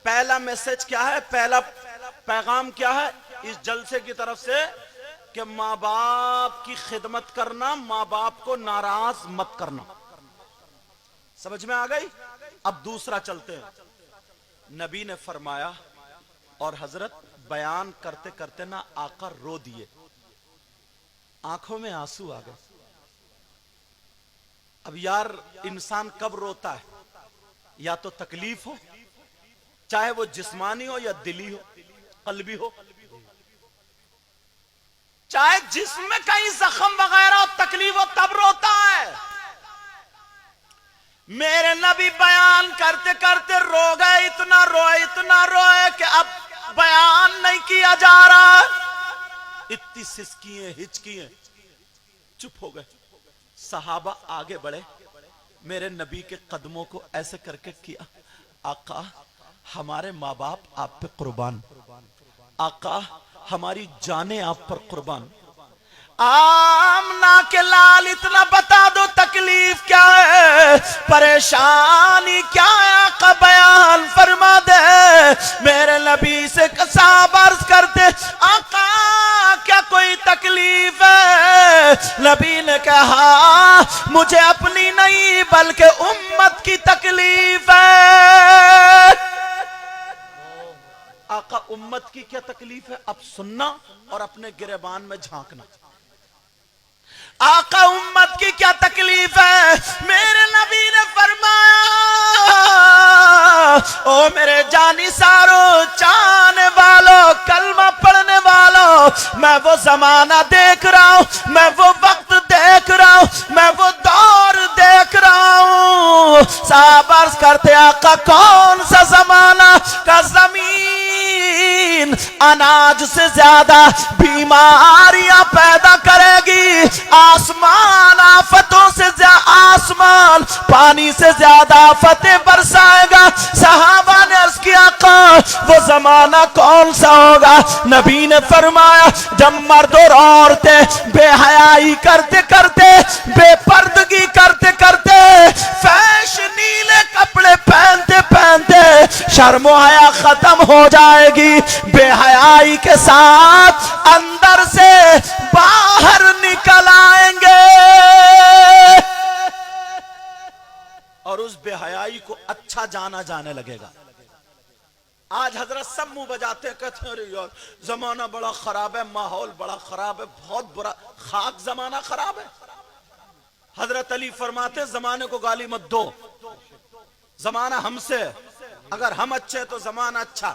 पहला मैसेज क्या है, पहला पैगाम क्या है इस जलसे की तरफ से कि माँ बाप की खिदमत करना, माँ बाप को नाराज मत करना। समझ में आ गई? अब दूसरा चलते हैं। नबी ने फरमाया और हजरत बयान करते करते ना आका रो दिए, आंखों में आंसू आ गए। अब यार इंसान कब रोता है? या तो तकलीफ हो, चाहे वो जिस्मानी हो या दिली हो, कल्बी हो, चाहे जिस्म में कहीं जख्म वगैरह हो, तकलीफ हो, तब रोता है। मेरे नबी बयान करते करते रो गए, इतना रोए कि अब बयान नहीं किया जा रहा। इतनी सिसकियां हिचकियां, चुप हो गए। सहाबा आगे बढ़े, मेरे नबी के कदमों को ऐसे करके किया, आका हमारे माँ बाप आप पे कुर्बान, आका हमारी जानें आप पर कुर्बान। आमना के लाल इतना बता दो तकलीफ क्या है, परेशानी क्या है, आका बयान फरमा दे। मेरे नबी से साहब अर्ज करते, आका क्या कोई तकलीफ है? नबी ने कहा मुझे अपनी नहीं बल्कि उम्मत की तकलीफ है। आका उम्मत की क्या तकलीफ है? अब सुनना और अपने गिरेबान में झांकना। आका उम्मत की क्या तकलीफ है? मेरे नबी ने फरमाया, ओ मेरे जानी सारो चाहने वालों, कलमा पढ़ने वालों, मैं वो जमाना देख रहा हूं, मैं वो वक्त देख रहा हूं, मैं वो दौर देख रहा हूं। साहब अर्ज करते, आका कौन सा जमाना का जमीन अनाज से ज्यादा बीमारियां पैदा करेगी, आसमान आफतों से आसमान पानी से ज्यादा आफतें बरसाएगा। सहाबा ने अर्ज किया, वो जमाना कौन सा होगा? नबी ने फरमाया, जब मर्द और औरतें बेहयाई करते करते, बेपर्दगी करते करते, फैशनीले कपड़े पहनते पहनते शर्म हया खत्म हो जाएगी, बेहयाई के साथ अंदर से बाहर निकल आएंगे और उस बेहयाई को अच्छा जाना जाने लगेगा। आज हजरत सब मुंह बजाते हैं, कहते हैं अरे यार जमाना बड़ा खराब है, माहौल बड़ा खराब है, बहुत बुरा, खाक जमाना खराब है। हजरत अली फरमाते जमाने को गाली मत दो, जमाना हमसे, अगर हम अच्छे तो जमाना अच्छा।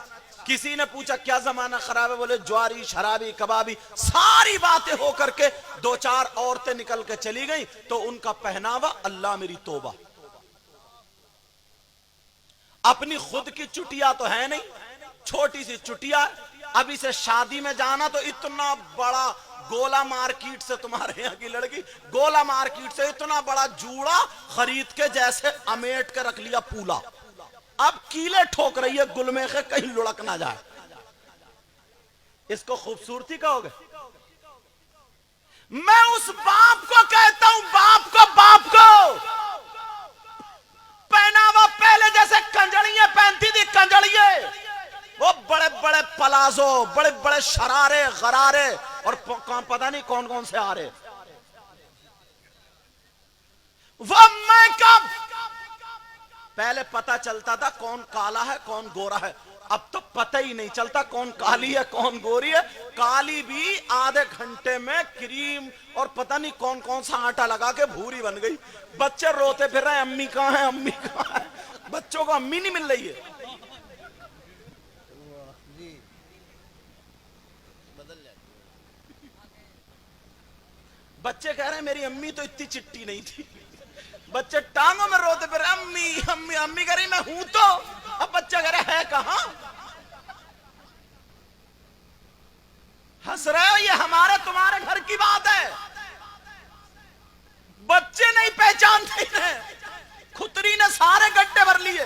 किसी ने पूछा क्या जमाना खराब है? बोले ज्वारी शराबी कबाबी, सारी बातें हो करके दो चार औरतें निकल के चली गई तो उनका पहनावा अल्लाह मेरी तौबा। अपनी खुद की चुटिया तो है नहीं, छोटी सी चुटिया। अभी से शादी में जाना तो इतना बड़ा गोला मार्केट से, तुम्हारे यहाँ की लड़की गोला मार्केट से इतना बड़ा जूड़ा खरीद के जैसे अमेट के रख लिया पूला, अब कीले ठोक रही है गुलमे के, कहीं लुढ़क ना जाए। इसको खूबसूरती कहोगे? मैं उस बाप को कहता हूं, बाप को पहनावा पहले जैसे कंजड़ियां पहनती थी, कंजड़ियां, वो बड़े बड़े पलाजो, बड़े बड़े शरारे गरारे और पता नहीं कौन कौन से आ रहे, वो मैं कब पहले पता चलता था कौन काला है कौन गोरा है, अब तो पता ही नहीं चलता कौन काली है कौन गोरी है। काली भी आधे घंटे में क्रीम और पता नहीं कौन कौन सा आटा लगा के भूरी बन गई। बच्चे रोते फिर रहे, अम्मी कहां है, अम्मी कहां है? बच्चों को अम्मी नहीं मिल रही है। बच्चे कह रहे हैं मेरी अम्मी तो इतनी चिट्टी नहीं थी। बच्चे टांगों में रोते फिर अम्मी अम्मी अम्मी कह रही मैं हूं तो, अब बच्चा कह रहा है कहां? हंस रहे हो, ये हमारे तुम्हारे घर की बात है। बच्चे नहीं पहचानते हैं, खुतरी ने सारे गड्ढे भर लिए।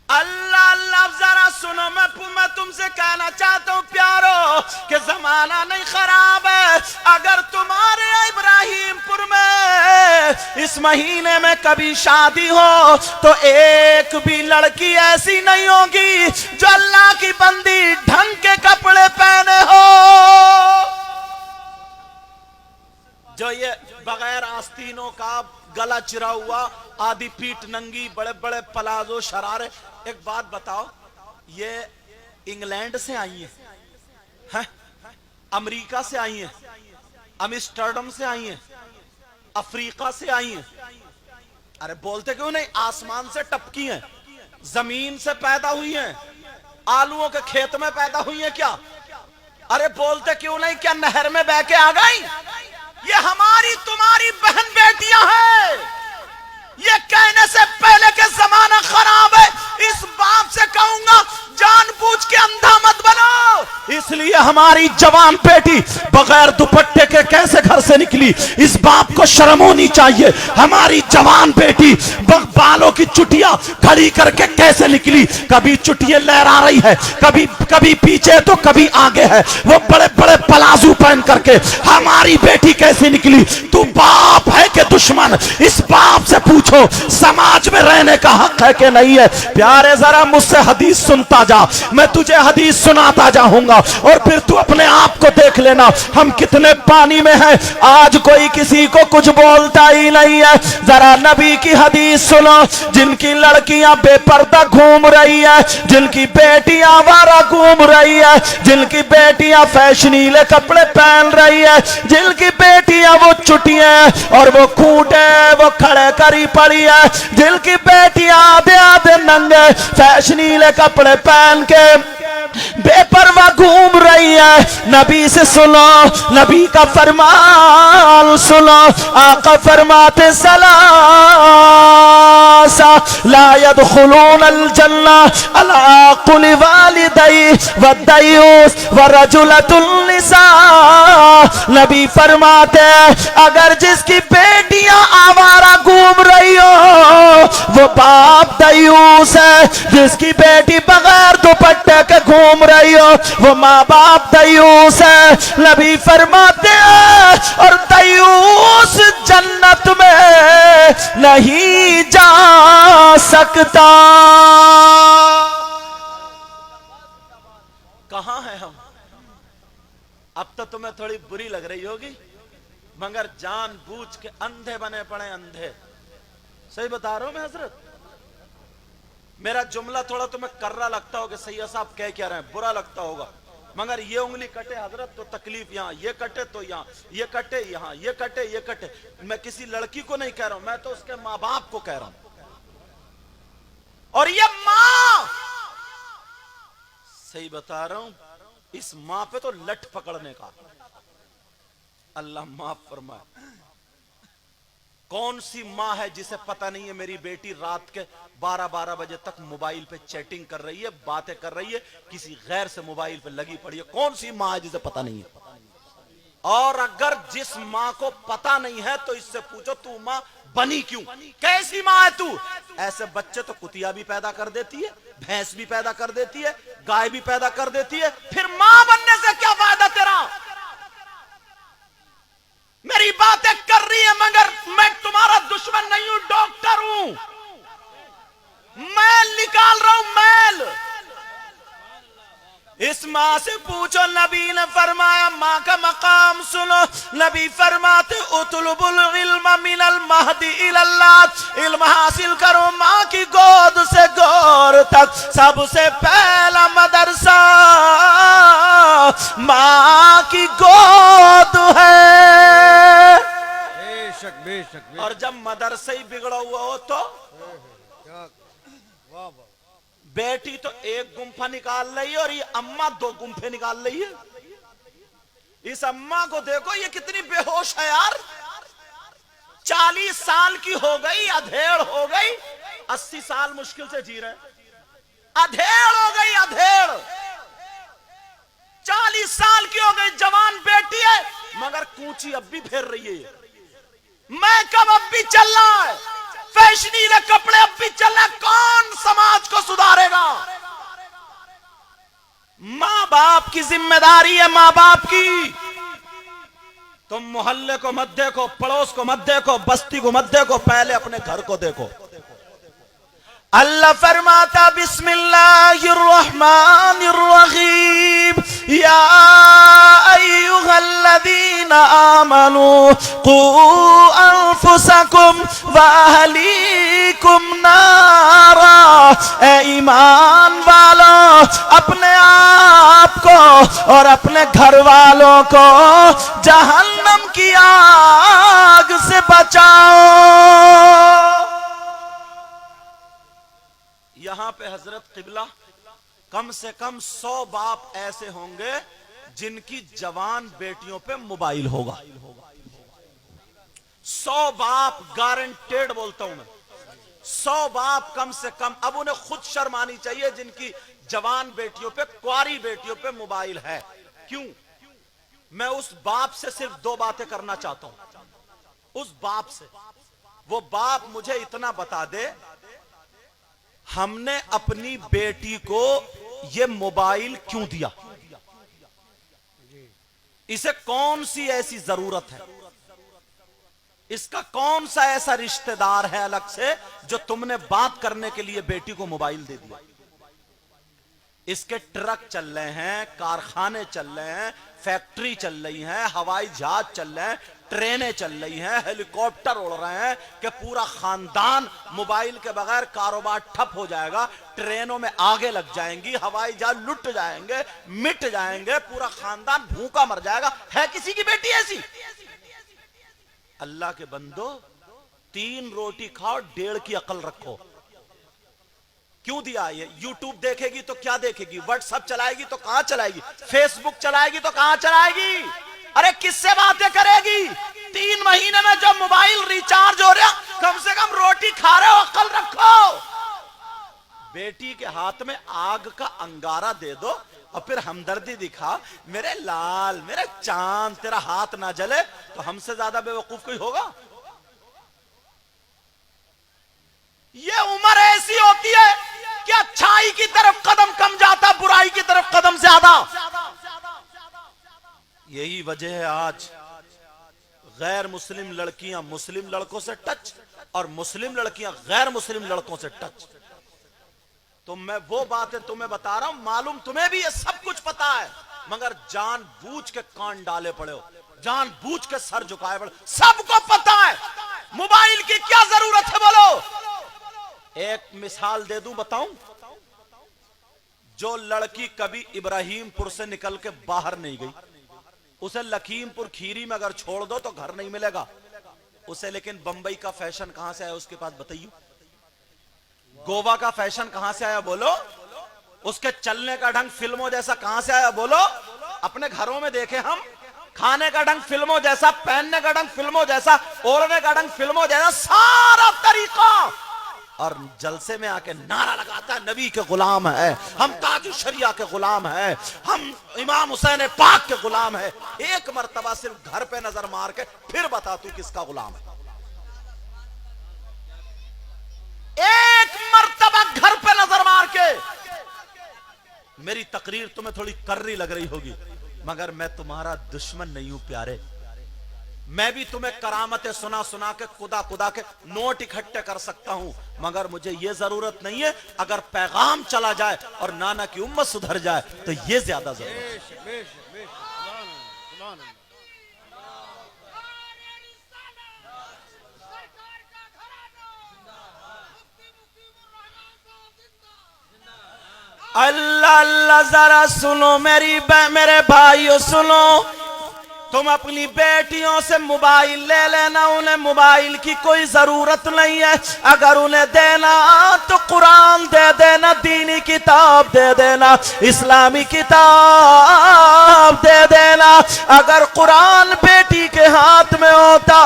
अल्लाह अल्लाह, जरा सुनो, मैं तुमसे कहना चाहता हूँ प्यारो कि जमाना नहीं खराब है। अगर तुम्हारे इब्राहिमपुर में इस महीने में कभी शादी हो तो एक भी लड़की ऐसी नहीं होगी जो अल्लाह की बंदी ढंग के कपड़े पहने हो, जो ये बगैर आस्तीनों का, गला चिरा हुआ, आधी पीठ नंगी, बड़े बड़े पलाजो शरारे। एक बात बताओ, ये इंग्लैंड से आई हैं, अमेरिका से आई हैं, अम्स्टर्डम से आई हैं, अफ्रीका से आई हैं। अरे बोलते क्यों नहीं? आसमान से टपकी हैं, जमीन से पैदा हुई हैं, आलूओं के खेत में पैदा हुई हैं क्या? अरे बोलते क्यों नहीं? क्या नहर में बह के आ गई? ये हमारी तुम्हारी बहन बेटियां हैं। ये कहने से पहले के जमाना खराब है, इस बाप से कहूंगा जानबूझ के अंधा मत बनो। इसलिए हमारी जवान बेटी बगैर दुपट्टे के कैसे घर से निकली, इस बाप को शर्म होनी चाहिए। हमारी जवान बेटी बालों की चुटिया खड़ी करके कैसे निकली, कभी चुटिया लहरा रही है, कभी पीछे तो कभी आगे है, वो बड़े बड़े पलाजू पहन करके हमारी बेटी कैसे निकली? तू बाप है कि दुश्मन? इस बाप से पूछो समाज में रहने का हक है कि नहीं है। प्यारे जरा मुझसे हदीस सुनता जा, मैं तुझे हदीस सुनाता जाऊंगा और फिर तू अपने आप को देख लेना हम कितने पानी में हैं। आज कोई किसी को कुछ बोलता ही नहीं है। जरा नबी की हदीस सुनो। जिनकी लड़कियां बेपर्दा घूम रही है, जिनकी बेटियां आवारा घूम रही है, जिनकी बेटियां फैशनीले कपड़े पहन रही है, जिनकी बेटियां वो चुटियां और वो खूंटे वो खड़े करी पड़ी है, जिनकी बेटियां आधे आधे नंगे फैशनीले कपड़े पहन के बेपरवाह घूम रही है। नबी से सुनो, नबी का फरमान सुनो। आका फरमाते सलासा ला यदखुलूनल जन्ना अला कुल वालिदै वद्दयूस वरजुलतुल निसा। नबी फरमाते अगर जिसकी बेटियां आवारा घूम रही हो वो बाप दयूस है, जिसकी बेटी बगैर दुपट्टे के घूम रही हो वो माँ बाप दयूस है। नबी फरमाते हैं और दयूस जन्नत में नहीं जा सकता। कहां है हम? अब तो तुम्हें थोड़ी बुरी लग रही होगी, मगर जानबूझ के अंधे बने पड़े, अंधे। सही बता रहा हूं मैं हजरत। मेरा जुमला थोड़ा तुम्हें कर्रा लगता होगा, सैयद साहब क्या रहे हैं, बुरा लगता होगा, मगर ये उंगली कटे हजरत तो तकलीफ यहाँ, ये कटे तो यहाँ, ये कटे यहाँ, ये कटे ये कटे। मैं किसी लड़की को नहीं कह रहा हूं, मैं तो उसके माँ बाप को कह रहा हूं। और ये माँ, सही बता रहा हूं, इस माँ पे तो लठ पकड़ने का। अल्लाह माफ फरमाए। कौन सी माँ है जिसे पता नहीं है मेरी बेटी रात के 12-12 बजे तक मोबाइल पे चैटिंग कर रही है, बातें कर रही है, किसी गैर से मोबाइल पे लगी पड़ी है? कौन सी माँ है जिसे पता नहीं है? और अगर जिस माँ को पता नहीं है तो इससे पूछो तू माँ बनी क्यों, कैसी माँ है तू? ऐसे बच्चे तो कुतिया भी पैदा कर देती है, भैंस भी पैदा कर देती है, गाय भी पैदा कर देती है, फिर माँ बनने से क्या फायदा तेरा? मेरी बातें कर रही है मगर मैं तुम्हारा दुश्मन नहीं हूं, डॉक्टर हूं। मैल निकाल रहा हूं, मैल। इस माँ से पूछो, नबी ने फरमाया माँ का मकाम सुनो। नबी फरमाते उतलुबुल इल्म मिनल महदी इलल्लाह, इल्म हासिल करो माँ की गोद से गौर तक। सबसे पहला मदरसा माँ की गोद है। बेशक बेशक। और जब मदरसा ही बिगड़ा हुआ हो तो बेटी तो एक गुम्फा निकाल रही है और ये अम्मा 2 गुम्फे निकाल रही है। इस अम्मा को देखो, ये कितनी बेहोश है यार। 40 साल की हो गई, अधेड़ हो गई। 80 साल मुश्किल से जी रहे, अधेड़ हो गई, अधेड़। 40 साल की हो गई, जवान बेटी है मगर कूची अब भी फेर रही है। मेकअप अब भी चल रहा है, फैशनीले कपड़े अब भी चल रहे। कौन समाज को सुधारेगा? बाप की जिम्मेदारी है, माँ बाप की। तुम मोहल्ले को मत देखो, पड़ोस को मत देखो, बस्ती को मत देखो, पहले अपने घर को देखो। अल्लाह फरमाता बिस्मिल्लाहिर्रहमानिर्रहीम, या अय्युहल्लज़ीना आमनू कू अनफुसकुम व अहलीकुम नारा। ए ईमान वालों, अपने आप को और अपने घर वालों को जहन्नम की आग से बचाओ। यहां पे हजरत किबला कम से कम 100 बाप ऐसे होंगे जिनकी जवान बेटियों पे मोबाइल होगा। 100 बाप गारंटेड बोलता हूं मैं, 100 बाप कम से कम। अब उन्हें खुद शर्म आनी चाहिए जिनकी जवान बेटियों पे, कुंवारी बेटियों पे मोबाइल है। क्यों? मैं उस बाप से सिर्फ 2 बातें करना चाहता हूं। उस बाप से, वो बाप मुझे इतना बता दे, हमने अपनी बेटी को ये मोबाइल क्यों दिया? इसे कौन सी ऐसी जरूरत है? इसका कौन सा ऐसा रिश्तेदार है अलग से जो तुमने बात करने के लिए बेटी को मोबाइल दे दिया? इसके ट्रक चल रहे हैं, कारखाने चल रहे हैं, फैक्ट्री चल रही है, हवाई जहाज चल रहे हैं, ट्रेनें चल रही हैं, हेलीकॉप्टर उड़ रहे हैं कि पूरा खानदान मोबाइल के बगैर कारोबार ठप हो जाएगा। ट्रेनों में आगे लग जाएंगी, हवाई जहाज लुट जाएंगे, मिट जाएंगे, पूरा खानदान भूखा मर जाएगा। है किसी की बेटी ऐसी? अल्लाह के बंदो, 3 रोटी खाओ, 1.5 की अकल रखो। क्यों दिया ये? यूट्यूब देखेगी तो क्या देखेगी? व्हाट्सएप चलाएगी तो कहां चलाएगी? फेसबुक चलाएगी तो कहां चलाएगी? अरे किससे बातें करेगी? 3 महीने में जो मोबाइल रिचार्ज हो रहा, कम से कम रोटी खा रहे हो, अकल रखो। बेटी के हाथ में आग का अंगारा दे दो और फिर हमदर्दी दिखा, मेरे लाल, मेरे चांद, तेरा हाथ ना जले, तो हमसे ज्यादा बेवकूफ कोई होगा? ये उम्र ऐसी होती है कि अच्छाई की तरफ कदम कम जाता, बुराई की तरफ कदम ज्यादा। यही वजह है आज गैर मुस्लिम लड़कियां मुस्लिम लड़कों से टच और मुस्लिम लड़कियां गैर मुस्लिम लड़कों से टच। तो मैं वो बातें तुम्हें बता रहा हूं, मालूम तुम्हें भी ये सब कुछ पता है, मगर जानबूझ के कान डाले पड़े हो, जानबूझ के सर झुकाए पड़े। सबको पता है मोबाइल की क्या जरूरत है। बोलो, एक मिसाल दे दूं, बताऊं? जो लड़की कभी इब्राहिमपुर से निकल के बाहर नहीं गई, उसे लखीमपुर खीरी में अगर छोड़ दो तो घर नहीं मिलेगा उसे। लेकिन बंबई का फैशन कहां से आया उसके पास, बताइए? गोवा का फैशन कहां से आया, बोलो? उसके चलने का ढंग फिल्मों जैसा कहां से आया, बोलो? अपने घरों में देखे हम, खाने का ढंग फिल्मों जैसा, पहनने का ढंग फिल्मों जैसा, ओढ़ने का ढंग फिल्मों जैसा, सारा तरीका। और जलसे में आके नारा लगाता है, नबी के गुलाम है हम, ताज शरिया के गुलाम है हम, इमाम हुसैन पाक के गुलाम है। एक मर्तबा सिर्फ घर पे नजर मार के फिर बता तू किसका गुलाम है। एक मर्तबा घर पे नजर मार के। मेरी तकरीर तुम्हें थोड़ी कर्री लग रही होगी, मगर मैं तुम्हारा दुश्मन नहीं हूं प्यारे। मैं भी तुम्हें करामतें सुना सुना के, खुदा खुदा के नोट इकट्ठे कर सकता हूं, मगर मुझे यह जरूरत नहीं है अगर पैगाम चला जाए और नाना की उम्मत सुधर जाए तो यह ज्यादा जरूरत है। अल्लाह अल्लाह, जरा सुनो मेरे भाइयों, सुनो। तुम अपनी बेटियों से मोबाइल ले लेना, उन्हें मोबाइल की कोई जरूरत नहीं है। अगर उन्हें देना तो कुरान दे देना, दीनी किताब दे देना, इस्लामी किताब दे देना। अगर कुरान बेटी के हाथ में होता,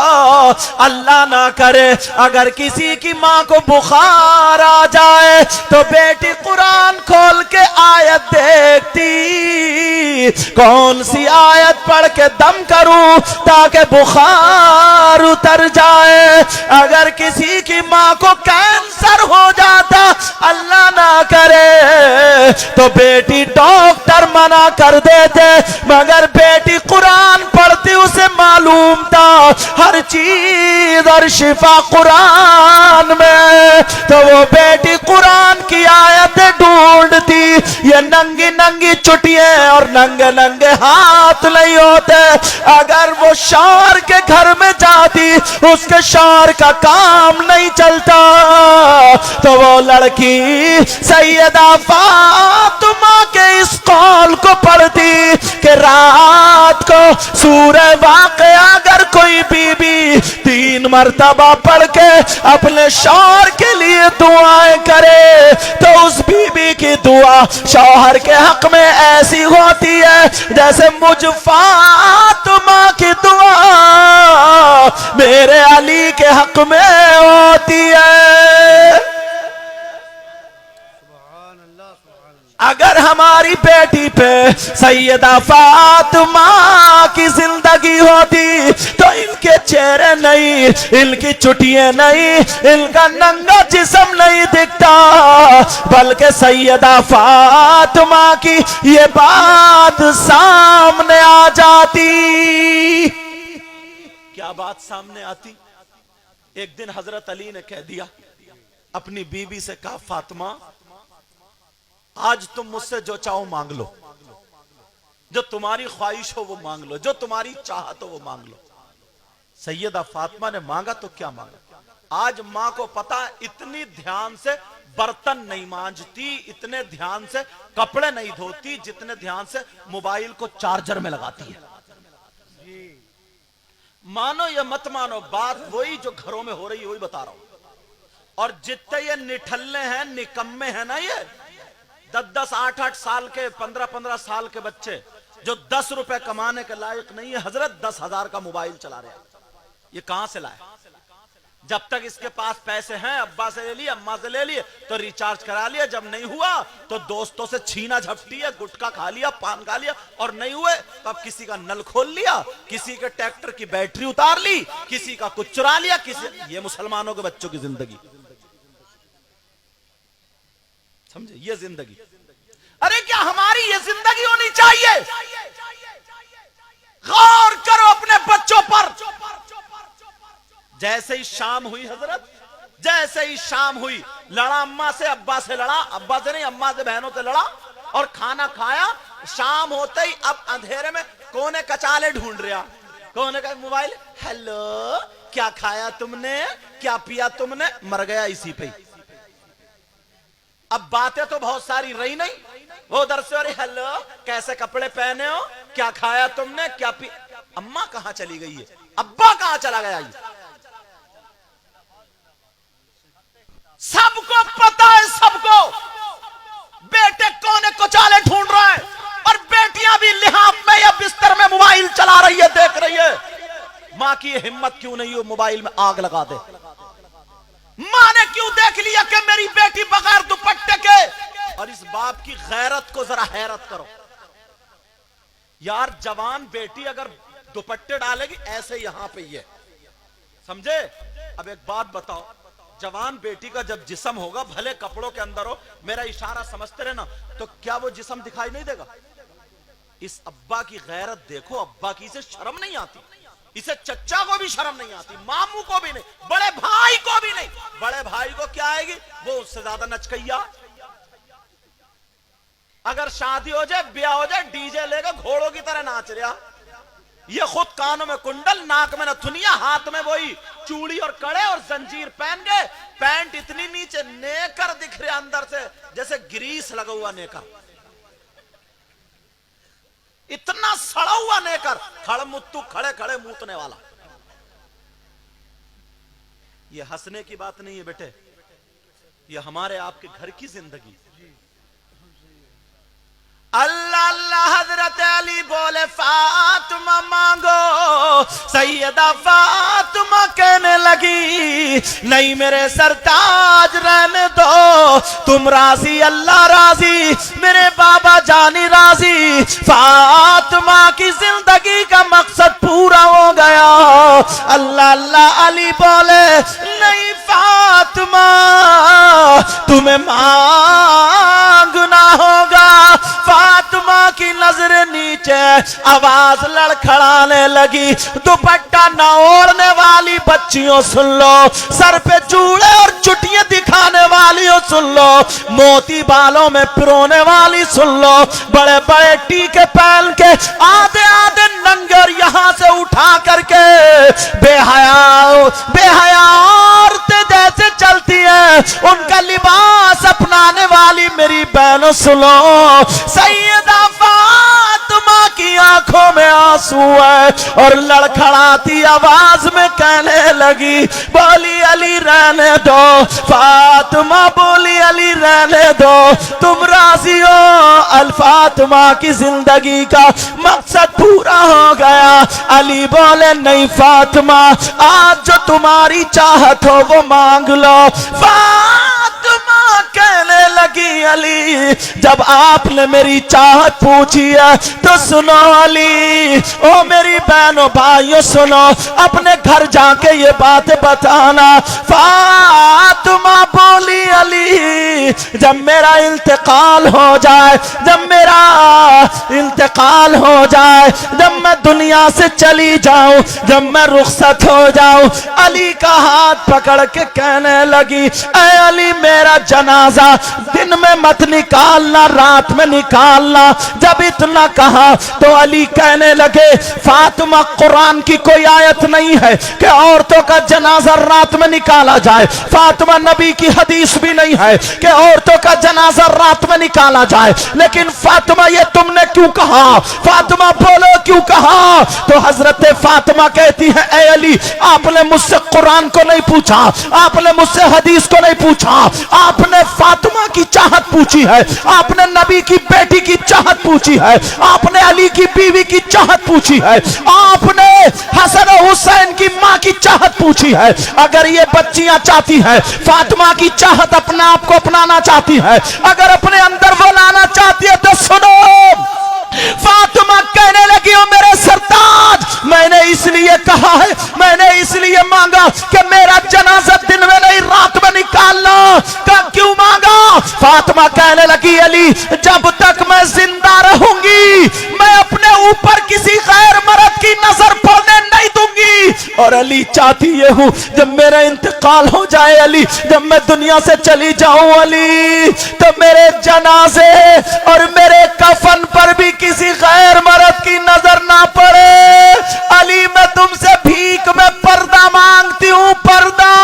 अल्लाह ना करे अगर किसी की माँ को बुखार आ जाए तो बेटी कुरान खोल के आयत देखती, कौन सी आयत पढ़ के दम करूं ताकि बुखार उतर जाए। अगर किसी की मां को कैंसर हो जाता, अल्लाह ना करे तो बेटी डॉक्टर मना कर देते, मगर बेटी कुरान पढ़ती, उसे मालूम था हर चीज और शिफा कुरान में। तो वो बेटी कुरान की आयतें ढूंढती, ये नंगी नंगी चुटियां और नंगे नंगे हाथ नहीं होते। अगर वो शौहर के घर में जाती, उसके शौहर का काम नहीं चलता, तो वो लड़की सैयदा फातिमा के इस कौल को पढ़ती कि रात को सूरह वाक़िया अगर कोई बीबी 3 मरतबा पढ़ के अपने शौहर के लिए दुआएं करे, तो उस बीबी की दुआ शौहर के हक में ऐसी होती है जैसे मुझ फातिमा की दुआ मेरे अली के हक में होती है। अगर हमारी बेटी पे सैयदा फातिमा की जिंदगी होती, तो इनके चेहरे नहीं, इनकी चुटियां नहीं, इनका नंगा जिस्म नहीं दिखता, बल्कि सैयदा फातिमा की ये बात सामने आ जाती। क्या बात सामने आती? एक दिन हजरत अली ने कह दिया अपनी बीवी से, कहा फातिमा आज तुम मुझसे जो चाहो मांग लो, जो तुम्हारी ख्वाहिश हो वो मांग लो, जो तुम्हारी चाहत हो वो मांग लो। सैयदा फातिमा ने मांगा तो क्या मांगा? आज मां को पता है इतनी ध्यान से बर्तन नहीं मांजती, इतने ध्यान से कपड़े नहीं धोती, जितने ध्यान से मोबाइल को चार्जर में लगाती है। मानो या मत मानो, बात वही जो घरों में हो रही है वही बता रहा हूं। और जितने ये निठल्ले हैं, निकम्मे हैं ना, ये 10-10, 8-8 साल के, 15-15 साल के बच्चे जो 10 रुपए कमाने के लायक नहीं है, हजरत 10,000 का मोबाइल चला रहे हैं। ये कहां से लाए? जब तक इसके पास पैसे हैं, अब्बा से ले लिए, अम्मा से ले लिए, तो रिचार्ज करा लिया, जब नहीं हुआ तो दोस्तों से छीना झपटी है, गुटखा खा लिया, पान खा लिया, और नहीं हुए तो अब किसी का नल खोल लिया, किसी के ट्रैक्टर की बैटरी उतार ली, किसी का कुछ चुरा लिया, किसी। ये मुसलमानों के बच्चों की जिंदगी, समझे? ये जिंदगी। अरे क्या हमारी ये जिंदगी होनी चाहिए? गौर करो अपने बच्चों पर। जैसे ही शाम हुई हजरत, जैसे ही शाम हुई, लड़ा अम्मा से, अब्बा से लड़ा, अब्बा से नहीं अम्मा से, बहनों से लड़ा, और खाना खाया। शाम होते ही अब अंधेरे में कोने कचाले ढूंढ रहा, कोने का मोबाइल, हेलो क्या खाया तुमने, क्या पिया तुमने, मर गया इसी पे। अब बातें तो बहुत सारी रही नहीं, वो उधर से, अरे हेलो कैसे कपड़े पहने हो, क्या खाया तुमने, क्या पी। अम्मा कहां चली गई है, अब्बा कहां चला गया? सबको पता है, सबको बेटे कोने कोचाले ढूंढ रहे हैं, और बेटियां भी लिहाफ में या बिस्तर में मोबाइल चला रही है, देख रही है। मां की हिम्मत क्यों नहीं हो मोबाइल में आग लगा दे? मां ने क्यों देख लिया कि मेरी बेटी बगैर दुपट्टे के? और इस बाप की गैरत को जरा हैरत करो यार। जवान बेटी अगर दुपट्टे डालेगी ऐसे यहां पे ये, समझे? अब एक बात बताओ, जवान बेटी का जब जिस्म होगा, भले कपड़ों के अंदर हो, मेरा इशारा समझते रहना, तो क्या वो जिस्म दिखाई नहीं देगा? इस अब्बा की गैरत देखो, अब्बा की इसे शर्म नहीं आती, इसे चच्चा को भी शर्म नहीं आती, मामू को भी नहीं, बड़े भाई को भी नहीं। बड़े भाई को क्या आएगी, वो उससे ज्यादा नचकैया। अगर शादी हो जाए, ब्याह हो जाए, डीजे लेकर घोड़ों की तरह नाच रहा, ये खुद कानों में कुंडल, नाक में नथुनिया, हाथ में वही चूड़ी और कड़े और जंजीर पहन गए, पैंट इतनी नीचे, नेकर दिख रहे अंदर से जैसे ग्रीस लगा हुआ नेकर, इतना सड़ा हुआ नेकर, खड़मुत्तू, खड़े खड़े मूतने वाला। ये हंसने की बात नहीं है बेटे, ये हमारे आपके घर की जिंदगी। अल्लाह अल्लाह हजरत अली बोले फातिमा मांगो, सैयदा फातिमा कहने लगी नहीं मेरे सरताज रहने दो, तुम राजी अल्लाह राजी, मेरे बाबा जानी राजी। फातिमा की जिंदगी का मकसद पूरा हो गया। अल्लाह अल्लाह अली बोले नहीं फातिमा तुम्हें मांगना होगा, की नजर नीचे, आवाज लड़खड़ाने लगी। दुपट्टा न ओढ़ने वाली बच्चियों सुन लो, सर पे चूड़े और चुटियां दिखाने वालियों सुन लो, मोती बालों में पिरोने वाली सुन लो, बड़े बड़े टीके पहन के आधे आधे नंगर यहां से उठा करके बेहया औरतें जैसे चलती हैं, उनका लिबास अपनाने वाली मेरी बहनों सुनो, सैयदा फातिमा की आंखों में आंसू है और लड़खड़ाती आवाज में कहने लगी, बोली अली रहने दो। फातिमा बोली अली रहने दो, तुम राजी हो? अल फातिमा की जिंदगी का मकसद पूरा हो गया। अली बोले नहीं फातिमा, आज जो तुम्हारी चाहत हो वो मांग लो। फातिमा कहने लगी अली, जब आपने मेरी चाहत पूछी है तो सुनो अली, ओ मेरी बहनों भाइयों सुनो, अपने घर जाके ये बातें बताना। फातिमा बोली अली, जब मेरा इंतकाल हो जाए, जब मेरा इंतकाल हो जाए, जब मैं दुनिया से चली जाऊं, जब मैं रुखसत हो जाऊं, अली का हाथ पकड़ के कहने लगी, ऐ अली मेरा जनाजा दिन में मत निकालना, रात में निकालना। जब इतना कहा तो अली कहने लगे, फातिमा कुरान की कोई आयत नहीं है कि औरतों का जनाजा रात में निकाला जाए। फातिमा नबी की हदीस भी नहीं है कि औरतों का जनाजा रात में निकाला जाए। लेकिन फातिमा ये तुमने क्यों कहा? फातिमा बोलो क्यों कहा? तो हजरत फातिमा कहती है, ऐ अली आपने मुझसे कुरान को नहीं पूछा, आपने मुझसे हदीस को नहीं पूछा, आपने फातिमा की चाहत पूछी है, आपने नबी की बेटी की चाहत पूछी है, आपने अली की बीवी की चाहत पूछी है, आपने हसन और हुसैन की मां की चाहत पूछी है। अगर ये बच्चियां चाहती हैं, फातिमा की चाहत अपने आप को अपनाना चाहती है, अगर अपने अंदर वो लाना चाहती है तो सुनो। फातिमा कहने लगी, ओ मेरे सरताज, मैंने इसलिए कहा है, मैंने इसलिए मांगा कि मेरा जनाजा दिन में नहीं रात में निकालना। का क्यों मांगा? फातिमा कहने लगी, अली जब तक मैं जिंदा रहूंगी मैं अपने ऊपर किसी गैर मर्द की नजर पड़ने नहीं दूंगी। और अली चाहती ये हूं जब मेरा इंतकाल हो जाए, अली जब मैं दुनिया से चली जाऊं अली, तो मेरे जनाजे और मेरे कफन पर भी किसी गैर मर्द की नजर ना पड़े। अली मैं तुमसे भीख में पर्दा मांगती हूं, पर्दा।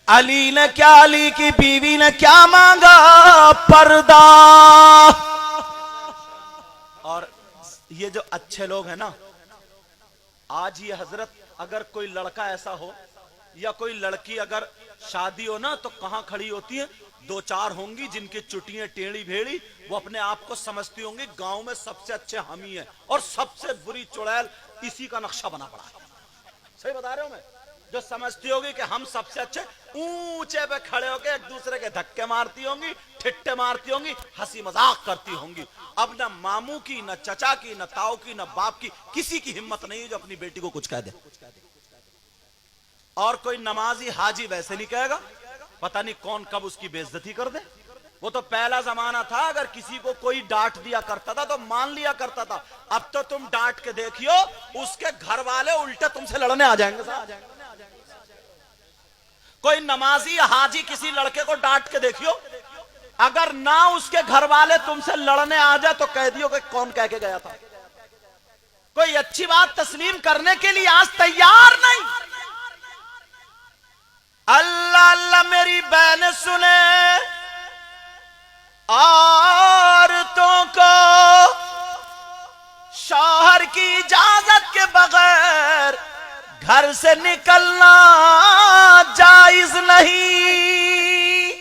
अली ने क्या, अली की बीवी ने क्या मांगा? पर्दा। और ये जो अच्छे लोग हैं ना, आज ये हजरत अगर कोई लड़का ऐसा हो या कोई लड़की अगर शादी हो ना, तो कहां खड़ी होती है? दो चार होंगी जिनकी चुटियां टेढ़ी भेड़ी, वो अपने आप को समझती होंगी गांव में सबसे अच्छे हम ही हैं और सबसे बुरी चुड़ैल इसी का नक्शा बना पड़ा है। सही बता रहे हो मैं? जो समझती होगी कि हम सबसे अच्छे, ऊंचे पे खड़े होकर एक दूसरे के धक्के मारती होंगी, ठिट्टे मारती होंगी, हंसी मजाक करती होंगी। अब न मामू की, न चचा की, न ताऊ की, न बाप की, किसी की हिम्मत नहीं है जो अपनी बेटी को कुछ कह दे। और कोई नमाजी हाजी वैसे नहीं कहेगा, पता नहीं कौन कब उसकी बेइज्जती कर दे। वो तो पहला जमाना था, अगर किसी को कोई डांट दिया करता था तो मान लिया करता था। अब तो तुम डांट के देखियो, उसके घर वाले उल्टे तुमसे लड़ने आ जाएंगे। कोई नमाजी हाजी किसी लड़के को डांट के देखियो, अगर ना उसके घर वाले तुमसे लड़ने आ जाए तो कह दियो कि कौन कह के गया था। कोई अच्छी बात तस्लीम करने के लिए आज तैयार नहीं। अल्लाह अल्लाह मेरी बहन सुने, औरतों को शौहर की इजाजत के बगैर घर से निकलना जायज नहीं।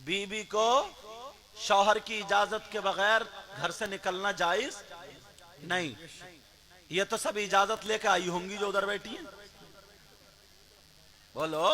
बीवी को शौहर की इजाजत के बगैर घर से निकलना जायज नहीं। ये तो सब इजाजत लेके आई होंगी जो उधर बैठी है। बोलो।